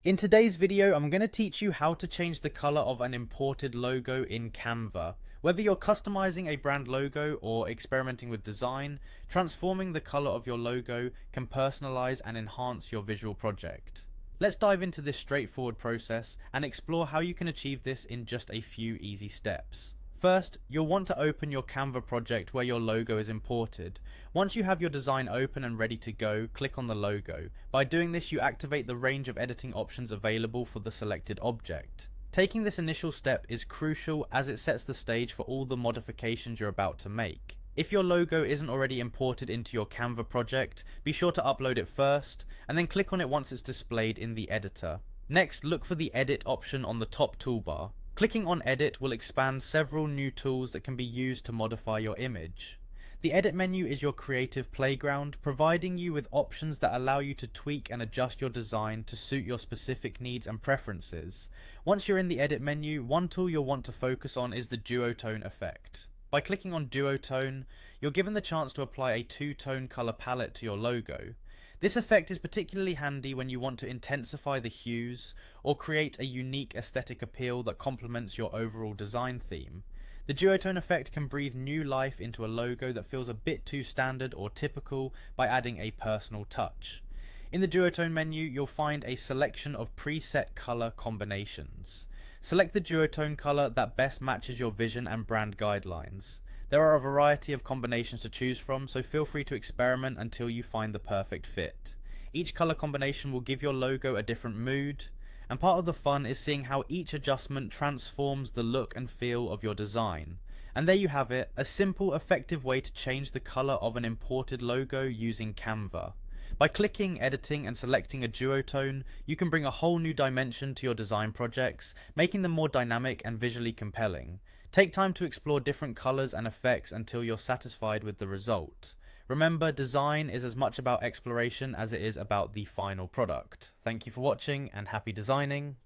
In today's video, I'm going to teach you how to change the color of an imported logo in Canva. Whether you're customizing a brand logo or experimenting with design, transforming the color of your logo can personalize and enhance your visual project. Let's dive into this straightforward process and explore how you can achieve this in just a few easy steps. First, you'll want to open your Canva project where your logo is imported. Once you have your design open and ready to go, click on the logo. By doing this, you activate the range of editing options available for the selected object. Taking this initial step is crucial as it sets the stage for all the modifications you're about to make. If your logo isn't already imported into your Canva project, be sure to upload it first, and then click on it once it's displayed in the editor. Next, look for the Edit option on the top toolbar. Clicking on Edit will expand several new tools that can be used to modify your image. The Edit menu is your creative playground, providing you with options that allow you to tweak and adjust your design to suit your specific needs and preferences. Once you're in the Edit menu, one tool you'll want to focus on is the duotone effect. By clicking on duotone, you're given the chance to apply a two-tone color palette to your logo. This effect is particularly handy when you want to intensify the hues or create a unique aesthetic appeal that complements your overall design theme. The duotone effect can breathe new life into a logo that feels a bit too standard or typical by adding a personal touch. In the duotone menu, you'll find a selection of preset color combinations. Select the duotone color that best matches your vision and brand guidelines. There are a variety of combinations to choose from, so feel free to experiment until you find the perfect fit. Each color combination will give your logo a different mood, and part of the fun is seeing how each adjustment transforms the look and feel of your design. And there you have it, a simple, effective way to change the color of an imported logo using Canva. By clicking, editing, and selecting a duotone, you can bring a whole new dimension to your design projects, making them more dynamic and visually compelling. Take time to explore different colors and effects until you're satisfied with the result. Remember, design is as much about exploration as it is about the final product. Thank you for watching and happy designing.